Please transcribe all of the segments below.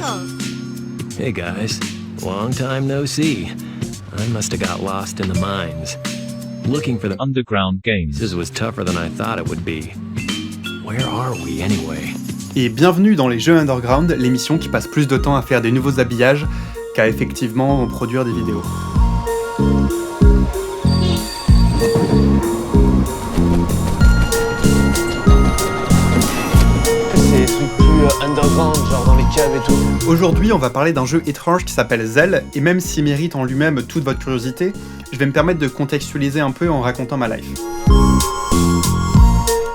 Michael! Hey guys, long time no see. I must have got lost in the mines. Looking for the underground games. This was tougher than I thought it would be. Where are we anyway? Et bienvenue dans les Jeux Underground, l'émission qui passe plus de temps à faire des nouveaux habillages qu'à effectivement produire des vidéos. C'est des trucs plus underground, genre dans les caves et tout. Aujourd'hui, on va parler d'un jeu étrange qui s'appelle Zell, et même s'il mérite en lui-même toute votre curiosité, je vais me permettre de contextualiser un peu en racontant ma life.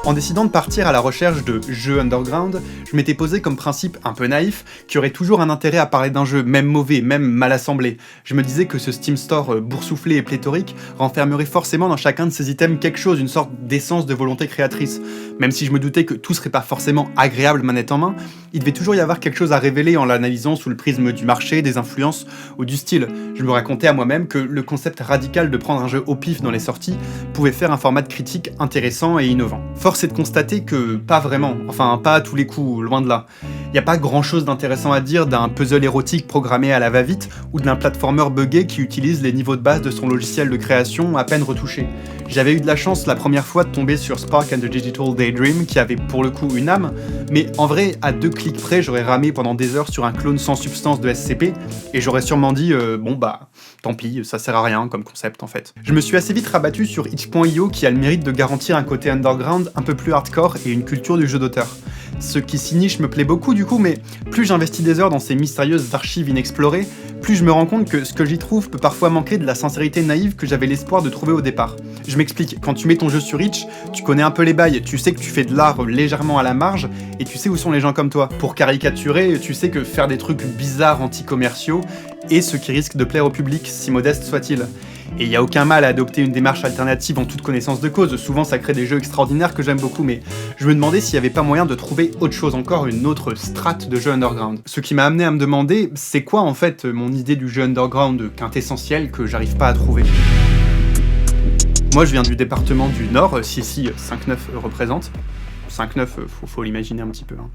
En décidant de partir à la recherche de jeux underground, je m'étais posé comme principe un peu naïf qu'il y aurait toujours un intérêt à parler d'un jeu, même mauvais, même mal assemblé. Je me disais que ce Steam Store boursouflé et pléthorique renfermerait forcément dans chacun de ses items quelque chose, une sorte d'essence de volonté créatrice. Même si je me doutais que tout serait pas forcément agréable manette en main, il devait toujours y avoir quelque chose à révéler en l'analysant sous le prisme du marché, des influences ou du style. Je me racontais à moi-même que le concept radical de prendre un jeu au pif dans les sorties pouvait faire un format de critique intéressant et innovant. Force est de constater que pas vraiment, enfin pas à tous les coups, loin de là. Y a pas grand chose d'intéressant à dire d'un puzzle érotique programmé à la va-vite ou d'un platformer buggé qui utilise les niveaux de base de son logiciel de création à peine retouché. J'avais eu de la chance la première fois de tomber sur Spark and the Digital Daydream qui avait pour le coup une âme, mais en vrai à 2 clics près j'aurais ramé pendant des heures sur un clone sans substance de SCP et j'aurais sûrement dit bon bah tant pis, ça sert à rien comme concept en fait. Je me suis assez vite rabattu sur itch.io qui a le mérite de garantir un côté underground un peu plus hardcore et une culture du jeu d'auteur. Ce qui s'y niche me plaît beaucoup du coup, mais plus j'investis des heures dans ces mystérieuses archives inexplorées, plus je me rends compte que ce que j'y trouve peut parfois manquer de la sincérité naïve que j'avais l'espoir de trouver au départ. Je m'explique, quand tu mets ton jeu sur itch, tu connais un peu les bails, tu sais que tu fais de l'art légèrement à la marge, et tu sais où sont les gens comme toi. Pour caricaturer, tu sais que faire des trucs bizarres anti-commerciaux est ce qui risque de plaire au public, si modeste soit-il. Et il n'y a aucun mal à adopter une démarche alternative en toute connaissance de cause, souvent ça crée des jeux extraordinaires que j'aime beaucoup, mais je me demandais s'il n'y avait pas moyen de trouver autre chose encore, une autre strate de jeu underground. Ce qui m'a amené à me demander, c'est quoi en fait mon idée du jeu underground quintessentiel que j'arrive pas à trouver. Moi je viens du département du Nord, si 5-9 représente. 5-9, faut l'imaginer un petit peu. Hein.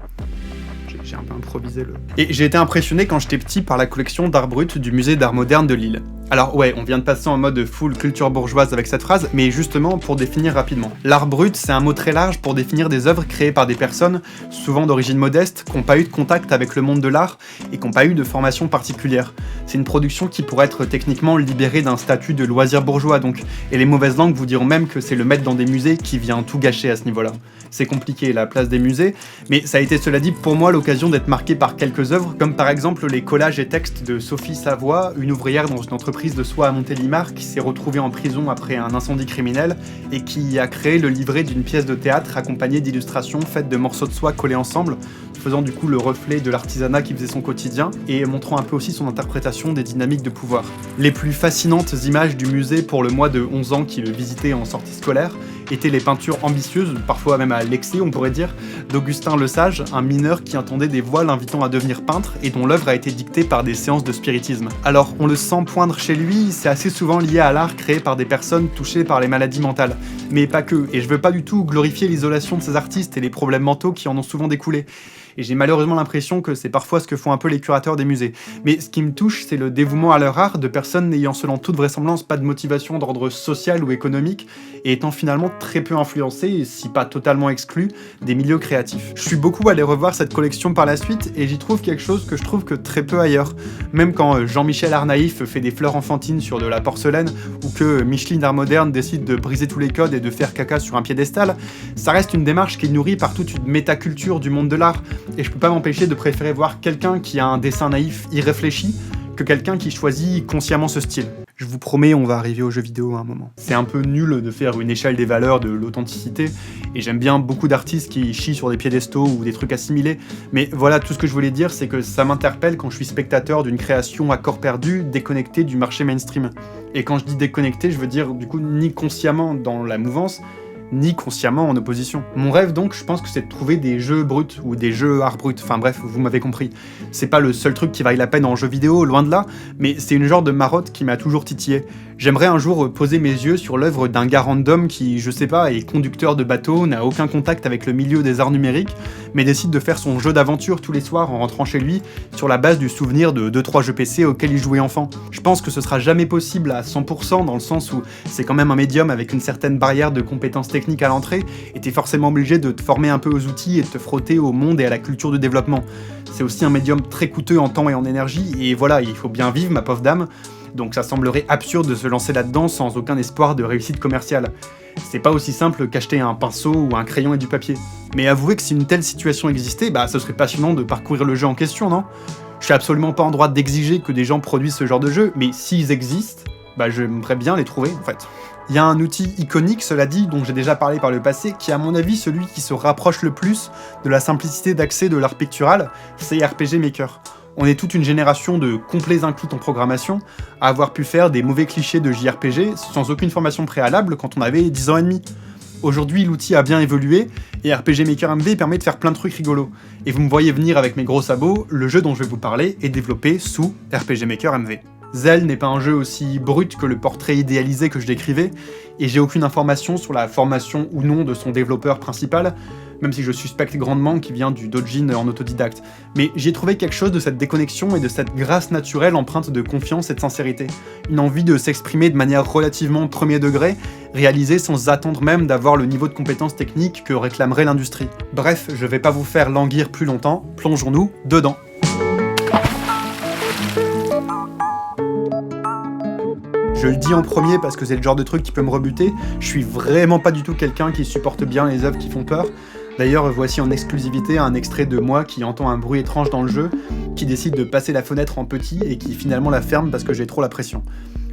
J'ai un peu improvisé le... Et j'ai été impressionné quand j'étais petit par la collection d'art brut du musée d'art moderne de Lille. Alors ouais, on vient de passer en mode full culture bourgeoise avec cette phrase, mais justement pour définir rapidement. L'art brut, c'est un mot très large pour définir des œuvres créées par des personnes, souvent d'origine modeste, qui n'ont pas eu de contact avec le monde de l'art et qui n'ont pas eu de formation particulière. C'est une production qui pourrait être techniquement libérée d'un statut de loisir bourgeois donc, et les mauvaises langues vous diront même que c'est le maître dans des musées qui vient tout gâcher à ce niveau-là. C'est compliqué la place des musées, mais ça a été cela dit pour moi l'occasion d'être marqué par quelques œuvres, comme par exemple les collages et textes de Sophie Savoie, une ouvrière dans une entreprise de soie à Montélimar qui s'est retrouvée en prison après un incendie criminel et qui a créé le livret d'une pièce de théâtre accompagnée d'illustrations faites de morceaux de soie collés ensemble, faisant du coup le reflet de l'artisanat qui faisait son quotidien et montrant un peu aussi son interprétation des dynamiques de pouvoir. Les plus fascinantes images du musée pour le mois de 11 ans qui le visitait en sortie scolaire étaient les peintures ambitieuses, parfois même à l'excès on pourrait dire, d'Augustin Lesage, un mineur qui entendait des voix l'invitant à devenir peintre et dont l'œuvre a été dictée par des séances de spiritisme. Alors on le sent poindre chez lui, c'est assez souvent lié à l'art créé par des personnes touchées par les maladies mentales. Mais pas que, et je veux pas du tout glorifier l'isolation de ces artistes et les problèmes mentaux qui en ont souvent découlé. Et j'ai malheureusement l'impression que c'est parfois ce que font un peu les curateurs des musées. Mais ce qui me touche, c'est le dévouement à leur art de personnes n'ayant selon toute vraisemblance pas de motivation d'ordre social ou économique, et étant finalement très peu influencées, si pas totalement exclues, des milieux créatifs. Je suis beaucoup allé revoir cette collection par la suite, et j'y trouve quelque chose que je trouve que très peu ailleurs. Même quand Jean-Michel Arnaïf fait des fleurs enfantines sur de la porcelaine, ou que Micheline Art Moderne décide de briser tous les codes et de faire caca sur un piédestal, ça reste une démarche qui est nourrie par toute une métaculture du monde de l'art, et je peux pas m'empêcher de préférer voir quelqu'un qui a un dessin naïf irréfléchi que quelqu'un qui choisit consciemment ce style. Je vous promets, on va arriver aux jeux vidéo à un moment. C'est un peu nul de faire une échelle des valeurs de l'authenticité, et j'aime bien beaucoup d'artistes qui chient sur des piédestaux ou des trucs assimilés, mais voilà, tout ce que je voulais dire, c'est que ça m'interpelle quand je suis spectateur d'une création à corps perdu, déconnectée du marché mainstream. Et quand je dis déconnecté, je veux dire du coup ni consciemment dans la mouvance, ni consciemment en opposition. Mon rêve donc, je pense que c'est de trouver des jeux bruts ou des jeux art brut, enfin bref, vous m'avez compris. C'est pas le seul truc qui vaille la peine en jeu vidéo, loin de là, mais c'est une genre de marotte qui m'a toujours titillé. J'aimerais un jour poser mes yeux sur l'œuvre d'un gars random qui, je sais pas, est conducteur de bateau, n'a aucun contact avec le milieu des arts numériques, mais décide de faire son jeu d'aventure tous les soirs en rentrant chez lui, sur la base du souvenir de 2-3 jeux PC auxquels il jouait enfant. Je pense que ce sera jamais possible à 100%, dans le sens où c'est quand même un médium avec une certaine barrière de compétences techniques à l'entrée, et t'es forcément obligé de te former un peu aux outils et de te frotter au monde et à la culture du développement. C'est aussi un médium très coûteux en temps et en énergie, et voilà, il faut bien vivre, ma pauvre dame, donc ça semblerait absurde de se lancer là-dedans sans aucun espoir de réussite commerciale. C'est pas aussi simple qu'acheter un pinceau ou un crayon et du papier. Mais avouez que si une telle situation existait, ce serait passionnant de parcourir le jeu en question, non ? Je suis absolument pas en droit d'exiger que des gens produisent ce genre de jeu, mais s'ils existent, j'aimerais bien les trouver, en fait. Il y a un outil iconique, cela dit, dont j'ai déjà parlé par le passé, qui est à mon avis celui qui se rapproche le plus de la simplicité d'accès de l'art pictural, c'est RPG Maker. On est toute une génération de complets inclus en programmation à avoir pu faire des mauvais clichés de JRPG sans aucune formation préalable quand on avait 10 ans et demi. Aujourd'hui, l'outil a bien évolué et RPG Maker MV permet de faire plein de trucs rigolos. Et vous me voyez venir avec mes gros sabots, le jeu dont je vais vous parler est développé sous RPG Maker MV. Zell n'est pas un jeu aussi brut que le portrait idéalisé que je décrivais, et j'ai aucune information sur la formation ou non de son développeur principal, même si je suspecte grandement qu'il vient du doujin en autodidacte. Mais j'ai trouvé quelque chose de cette déconnexion et de cette grâce naturelle empreinte de confiance et de sincérité. Une envie de s'exprimer de manière relativement premier degré, réalisée sans attendre même d'avoir le niveau de compétence technique que réclamerait l'industrie. Bref, je vais pas vous faire languir plus longtemps, plongeons-nous dedans. Je le dis en premier parce que c'est le genre de truc qui peut me rebuter, je suis vraiment pas du tout quelqu'un qui supporte bien les œuvres qui font peur. D'ailleurs, voici en exclusivité un extrait de moi qui entend un bruit étrange dans le jeu, qui décide de passer la fenêtre en petit et qui finalement la ferme parce que j'ai trop la pression.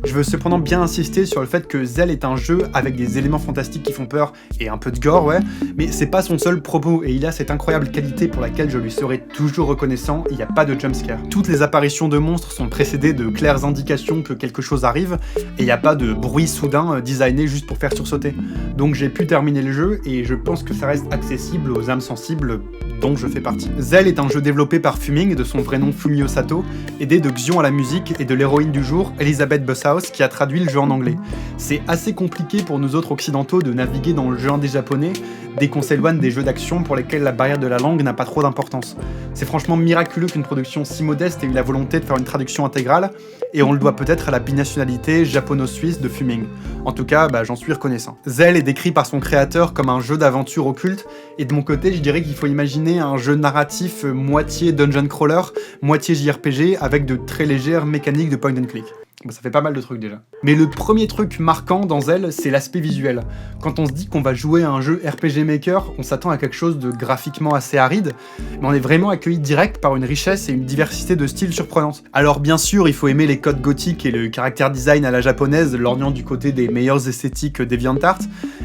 Je veux cependant bien insister sur le fait que Zell est un jeu avec des éléments fantastiques qui font peur et un peu de gore, ouais, mais c'est pas son seul propos et il a cette incroyable qualité pour laquelle je lui serai toujours reconnaissant, il n'y a pas de jumpscare. Toutes les apparitions de monstres sont précédées de claires indications que quelque chose arrive et il n'y a pas de bruit soudain designé juste pour faire sursauter. Donc j'ai pu terminer le jeu et je pense que ça reste accessible aux âmes sensibles dont je fais partie. Zell est un jeu développé par Fuming, de son vrai nom Fumio Sato, aidé de Xion à la musique et de l'héroïne du jour, Elizabeth Busshaus, qui a traduit le jeu en anglais. C'est assez compliqué pour nous autres occidentaux de naviguer dans le jeu indé japonais dès qu'on s'éloigne des jeux d'action pour lesquels la barrière de la langue n'a pas trop d'importance. C'est franchement miraculeux qu'une production si modeste ait eu la volonté de faire une traduction intégrale, et on le doit peut-être à la binationalité japono-suisse de Fuming. En tout cas, j'en suis reconnaissant. Zell est décrit par son créateur comme un jeu d'aventure occulte, et de mon côté, je dirais qu'il faut imaginer un jeu narratif moitié dungeon crawler, moitié JRPG, avec de très légères mécaniques de point and click. Ça fait pas mal de trucs déjà. Mais le premier truc marquant dans Zell, c'est l'aspect visuel. Quand on se dit qu'on va jouer à un jeu RPG Maker, on s'attend à quelque chose de graphiquement assez aride, mais on est vraiment accueilli direct par une richesse et une diversité de styles surprenantes. Alors bien sûr, il faut aimer les codes gothiques et le caractère design à la japonaise, lorgnant du côté des meilleures esthétiques DeviantArt,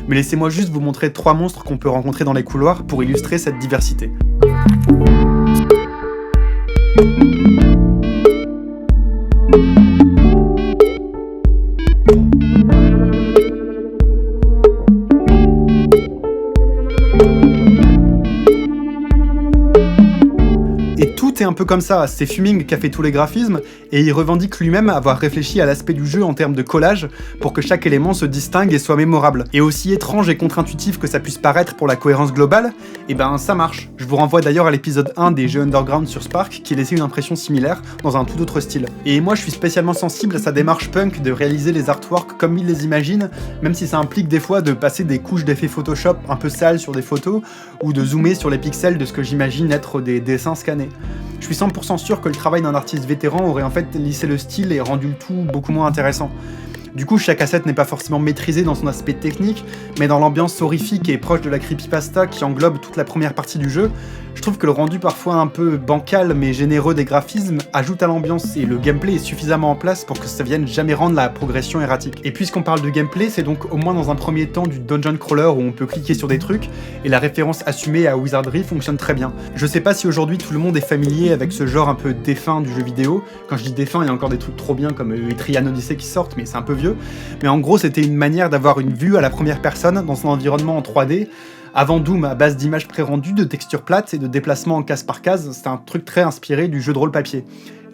mais laissez-moi juste vous montrer 3 monstres qu'on peut rencontrer dans les couloirs pour illustrer cette diversité. C'est un peu comme ça, c'est Fuming qui a fait tous les graphismes, et il revendique lui-même avoir réfléchi à l'aspect du jeu en termes de collage, pour que chaque élément se distingue et soit mémorable. Et aussi étrange et contre-intuitif que ça puisse paraître pour la cohérence globale, ça marche. Je vous renvoie d'ailleurs à l'épisode 1 des jeux Underground sur Spark, qui laissait une impression similaire, dans un tout autre style. Et moi je suis spécialement sensible à sa démarche punk de réaliser les artworks comme il les imagine, même si ça implique des fois de passer des couches d'effets Photoshop un peu sales sur des photos, ou de zoomer sur les pixels de ce que j'imagine être des dessins scannés. Je suis 100% sûr que le travail d'un artiste vétéran aurait en fait lissé le style et rendu le tout beaucoup moins intéressant. Du coup, chaque asset n'est pas forcément maîtrisé dans son aspect technique, mais dans l'ambiance horrifique et proche de la creepypasta qui englobe toute la première partie du jeu, je trouve que le rendu parfois un peu bancal mais généreux des graphismes ajoute à l'ambiance et le gameplay est suffisamment en place pour que ça vienne jamais rendre la progression erratique. Et puisqu'on parle de gameplay, c'est donc au moins dans un premier temps du dungeon crawler où on peut cliquer sur des trucs, et la référence assumée à Wizardry fonctionne très bien. Je sais pas si aujourd'hui tout le monde est familier avec ce genre un peu défunt du jeu vidéo. Quand je dis défunt, il y a encore des trucs trop bien comme Etrian Odyssey qui sortent, mais c'est un peu vieux. Mais en gros, c'était une manière d'avoir une vue à la première personne dans un environnement en 3D. Avant Doom, à base d'images pré-rendues, de textures plates et de déplacements en case par case, c'est un truc très inspiré du jeu de rôle papier.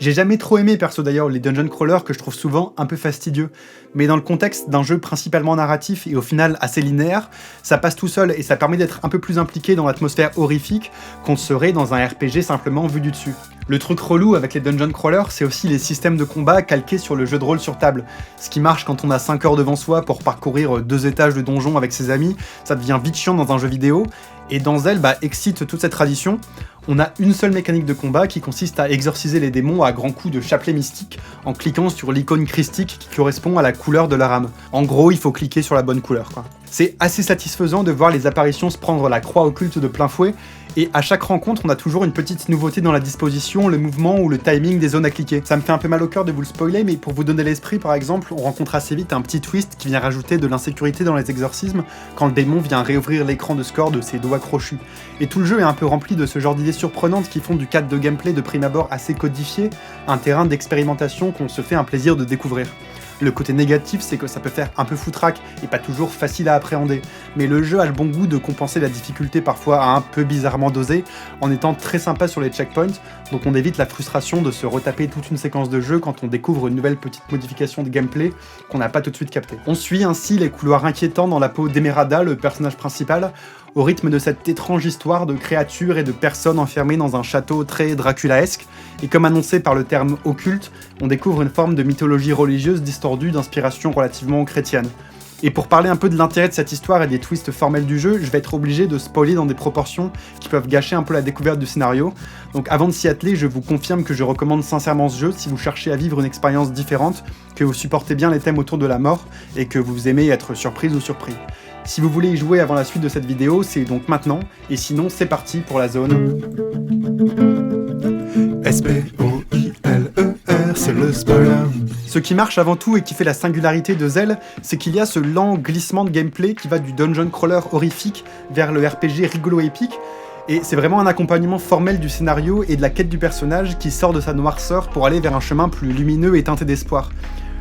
J'ai jamais trop aimé perso d'ailleurs les dungeon crawlers que je trouve souvent un peu fastidieux, mais dans le contexte d'un jeu principalement narratif et au final assez linéaire, ça passe tout seul et ça permet d'être un peu plus impliqué dans l'atmosphère horrifique qu'on serait dans un RPG simplement vu du dessus. Le truc relou avec les dungeon crawlers, c'est aussi les systèmes de combat calqués sur le jeu de rôle sur table. Ce qui marche quand on a 5 heures devant soi pour parcourir 2 étages de donjon avec ses amis, ça devient vite chiant dans un jeu vidéo, et dans Zelda excite toute cette tradition. On a une seule mécanique de combat qui consiste à exorciser les démons à grands coups de chapelet mystique en cliquant sur l'icône christique qui correspond à la couleur de leur âme. En gros, il faut cliquer sur la bonne couleur, quoi. C'est assez satisfaisant de voir les apparitions se prendre la croix occulte de plein fouet, et à chaque rencontre, on a toujours une petite nouveauté dans la disposition, le mouvement ou le timing des zones à cliquer. Ça me fait un peu mal au cœur de vous le spoiler, mais pour vous donner l'esprit, par exemple, on rencontre assez vite un petit twist qui vient rajouter de l'insécurité dans les exorcismes quand le démon vient réouvrir l'écran de score de ses doigts crochus. Et tout le jeu est un peu rempli de ce genre d'idées surprenantes qui font du cadre de gameplay de prime abord assez codifié un terrain d'expérimentation qu'on se fait un plaisir de découvrir. Le côté négatif, c'est que ça peut faire un peu foutraque et pas toujours facile à appréhender, mais le jeu a le bon goût de compenser la difficulté parfois un peu bizarrement dosée en étant très sympa sur les checkpoints, donc on évite la frustration de se retaper toute une séquence de jeu quand on découvre une nouvelle petite modification de gameplay qu'on n'a pas tout de suite capté. On suit ainsi les couloirs inquiétants dans la peau d'Emerada, le personnage principal, au rythme de cette étrange histoire de créatures et de personnes enfermées dans un château très draculaesque, et comme annoncé par le terme occulte, on découvre une forme de mythologie religieuse distordue d'inspiration relativement chrétienne. Et pour parler un peu de l'intérêt de cette histoire et des twists formels du jeu, je vais être obligé de spoiler dans des proportions qui peuvent gâcher un peu la découverte du scénario. Donc avant de s'y atteler, je vous confirme que je recommande sincèrement ce jeu si vous cherchez à vivre une expérience différente, que vous supportez bien les thèmes autour de la mort et que vous aimez être surprise ou surpris. Si vous voulez y jouer avant la suite de cette vidéo, c'est donc maintenant, et sinon c'est parti pour la zone... S-P-O-I-L-E-R, c'est le spoiler. Ce qui marche avant tout et qui fait la singularité de Zelda, c'est qu'il y a ce lent glissement de gameplay qui va du dungeon crawler horrifique vers le RPG rigolo épique, et c'est vraiment un accompagnement formel du scénario et de la quête du personnage qui sort de sa noirceur pour aller vers un chemin plus lumineux et teinté d'espoir.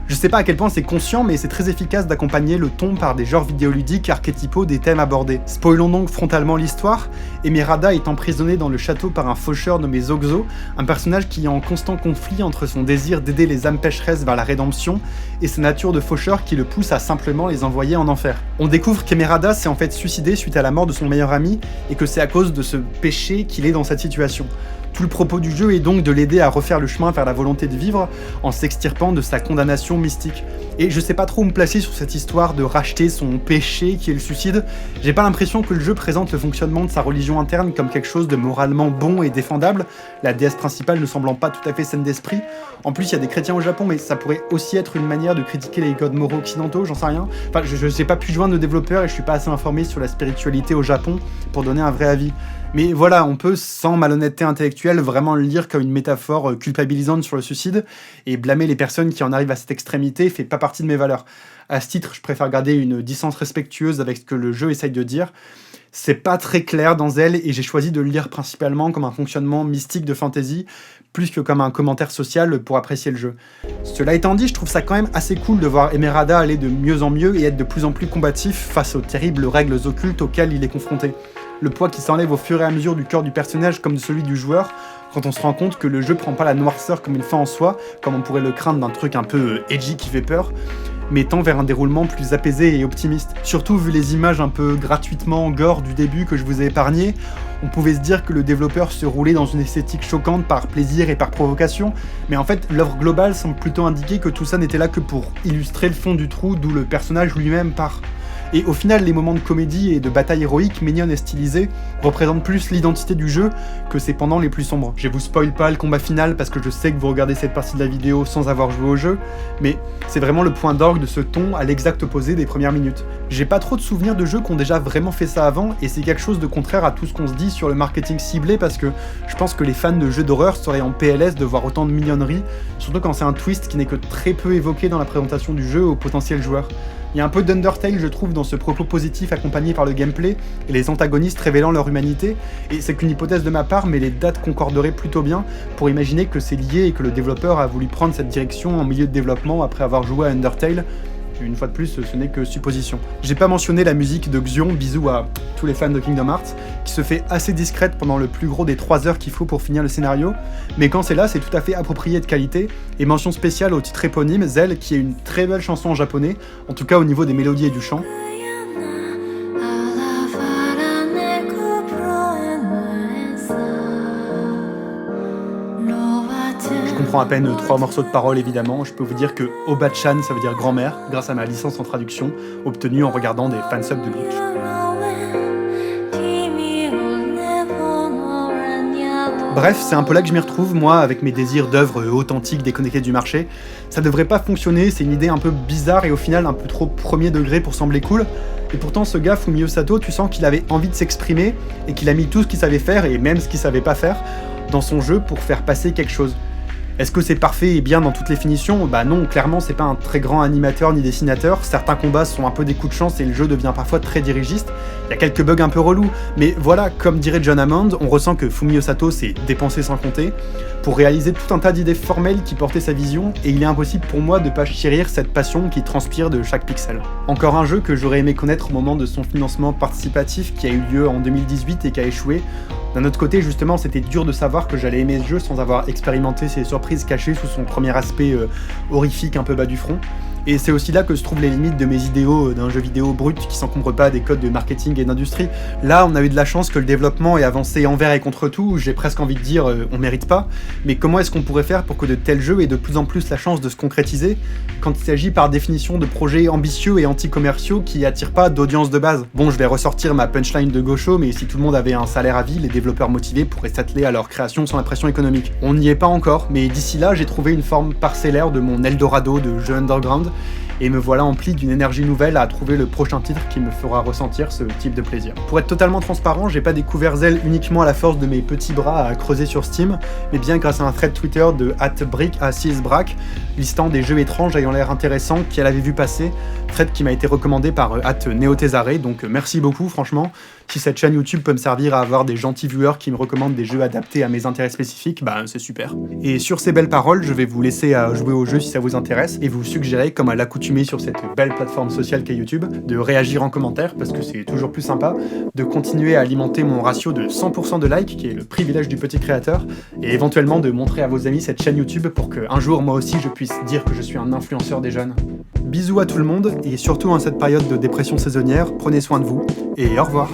Je sais pas à quel point c'est conscient, mais c'est très efficace d'accompagner le ton par des genres vidéoludiques archétypaux des thèmes abordés. Spoilons donc frontalement l'histoire. Emerada est emprisonnée dans le château par un faucheur nommé Zoxo, un personnage qui est en constant conflit entre son désir d'aider les âmes pécheresses vers la rédemption et sa nature de faucheur qui le pousse à simplement les envoyer en enfer. On découvre qu'Emerada s'est en fait suicidée suite à la mort de son meilleur ami et que c'est à cause de ce péché qu'il est dans cette situation. Tout le propos du jeu est donc de l'aider à refaire le chemin vers la volonté de vivre en s'extirpant de sa condamnation mystique. Et je sais pas trop où me placer sur cette histoire de racheter son péché qui est le suicide. J'ai pas l'impression que le jeu présente le fonctionnement de sa religion interne comme quelque chose de moralement bon et défendable, la déesse principale ne semblant pas tout à fait saine d'esprit. En plus, il y a des chrétiens au Japon, mais ça pourrait aussi être une manière de critiquer les codes moraux occidentaux, j'en sais rien. Enfin, je sais pas pu joindre de développeurs et je suis pas assez informé sur la spiritualité au Japon pour donner un vrai avis. Mais voilà, on peut, sans malhonnêteté intellectuelle, vraiment le lire comme une métaphore culpabilisante sur le suicide, et blâmer les personnes qui en arrivent à cette extrémité fait pas partie de mes valeurs. À ce titre, je préfère garder une distance respectueuse avec ce que le jeu essaye de dire. C'est pas très clair dans Zelda, et j'ai choisi de le lire principalement comme un fonctionnement mystique de fantasy, plus que comme un commentaire social pour apprécier le jeu. Cela étant dit, je trouve ça quand même assez cool de voir Emerada aller de mieux en mieux et être de plus en plus combatif face aux terribles règles occultes auxquelles il est confronté. Le poids qui s'enlève au fur et à mesure du cœur du personnage comme de celui du joueur, quand on se rend compte que le jeu prend pas la noirceur comme une fin en soi, comme on pourrait le craindre d'un truc un peu edgy qui fait peur, mais tend vers un déroulement plus apaisé et optimiste. Surtout vu les images un peu gratuitement gore du début que je vous ai épargnées, on pouvait se dire que le développeur se roulait dans une esthétique choquante par plaisir et par provocation, mais en fait l'œuvre globale semble plutôt indiquer que tout ça n'était là que pour illustrer le fond du trou d'où le personnage lui-même part. Et au final, les moments de comédie et de bataille héroïque, mignonne et stylisée, représentent plus l'identité du jeu que ses pendants les plus sombres. Je vous spoil pas le combat final parce que je sais que vous regardez cette partie de la vidéo sans avoir joué au jeu, mais c'est vraiment le point d'orgue de ce ton à l'exact opposé des premières minutes. J'ai pas trop de souvenirs de jeux qui ont déjà vraiment fait ça avant, et c'est quelque chose de contraire à tout ce qu'on se dit sur le marketing ciblé parce que je pense que les fans de jeux d'horreur seraient en PLS de voir autant de mignonneries, surtout quand c'est un twist qui n'est que très peu évoqué dans la présentation du jeu aux potentiels joueurs. Il y a un peu d'Undertale, je trouve, dans ce propos positif accompagné par le gameplay et les antagonistes révélant leur humanité, et c'est qu'une hypothèse de ma part, mais les dates concorderaient plutôt bien pour imaginer que c'est lié et que le développeur a voulu prendre cette direction en milieu de développement après avoir joué à Undertale. une fois de plus, ce n'est que supposition. J'ai pas mentionné la musique de Xion, bisous à tous les fans de Kingdom Hearts, qui se fait assez discrète pendant le plus gros des 3 heures qu'il faut pour finir le scénario, mais quand c'est là, c'est tout à fait approprié de qualité, et mention spéciale au titre éponyme, Zell, qui est une très belle chanson en japonais, en tout cas au niveau des mélodies et du chant. Je comprends à peine 3 morceaux de paroles évidemment, je peux vous dire que Oba-chan ça veut dire grand-mère, grâce à ma licence en traduction, obtenue en regardant des fansubs de Bleach. Bref, c'est un peu là que je m'y retrouve, moi, avec mes désirs d'œuvres authentiques déconnectées du marché. Ça devrait pas fonctionner, c'est une idée un peu bizarre et au final un peu trop premier degré pour sembler cool. Et pourtant, ce gars, Fumio Sato, tu sens qu'il avait envie de s'exprimer et qu'il a mis tout ce qu'il savait faire et même ce qu'il savait pas faire dans son jeu pour faire passer quelque chose. Est-ce que c'est parfait et bien dans toutes les finitions ? Bah non, clairement c'est pas un très grand animateur ni dessinateur, certains combats sont un peu des coups de chance et le jeu devient parfois très dirigiste, il y a quelques bugs un peu relous, mais voilà, comme dirait John Hammond, on ressent que Fumio Sato s'est dépensé sans compter, pour réaliser tout un tas d'idées formelles qui portaient sa vision, et il est impossible pour moi de pas chérir cette passion qui transpire de chaque pixel. Encore un jeu que j'aurais aimé connaître au moment de son financement participatif qui a eu lieu en 2018 et qui a échoué. D'un autre côté, justement, c'était dur de savoir que j'allais aimer ce jeu sans avoir expérimenté ses surprises cachées sous son premier aspect horrifique un peu bas du front. Et c'est aussi là que se trouvent les limites de mes idéaux d'un jeu vidéo brut qui s'encombre pas des codes de marketing et d'industrie. Là, on a eu de la chance que le développement ait avancé envers et contre tout, j'ai presque envie de dire on mérite pas, mais comment est-ce qu'on pourrait faire pour que de tels jeux aient de plus en plus la chance de se concrétiser quand il s'agit par définition de projets ambitieux et anti-commerciaux qui attirent pas d'audience de base ? Bon, je vais ressortir ma punchline de gaucho, mais si tout le monde avait un salaire à vie, les développeurs motivés pourraient s'atteler à leur création sans la pression économique. On n'y est pas encore, mais d'ici là, j'ai trouvé une forme parcellaire de mon Eldorado de jeu underground, et me voilà empli d'une énergie nouvelle à trouver le prochain titre qui me fera ressentir ce type de plaisir. Pour être totalement transparent, j'ai pas découvert Zell uniquement à la force de mes petits bras à creuser sur Steam, mais bien grâce à un thread Twitter de @brick@6brack, listant des jeux étranges ayant l'air intéressants qu'elle avait vu passer, thread qui m'a été recommandé par @neotesare, donc merci beaucoup franchement. Si cette chaîne YouTube peut me servir à avoir des gentils viewers qui me recommandent des jeux adaptés à mes intérêts spécifiques, bah c'est super. Et sur ces belles paroles, je vais vous laisser à jouer au jeu si ça vous intéresse, et vous suggérer, comme à l'accoutumée sur cette belle plateforme sociale qu'est YouTube, de réagir en commentaire, parce que c'est toujours plus sympa, de continuer à alimenter mon ratio de 100% de likes, qui est le privilège du petit créateur, et éventuellement de montrer à vos amis cette chaîne YouTube pour qu'un jour, moi aussi, je puisse dire que je suis un influenceur des jeunes. Bisous à tout le monde, et surtout en cette période de dépression saisonnière, prenez soin de vous, et au revoir.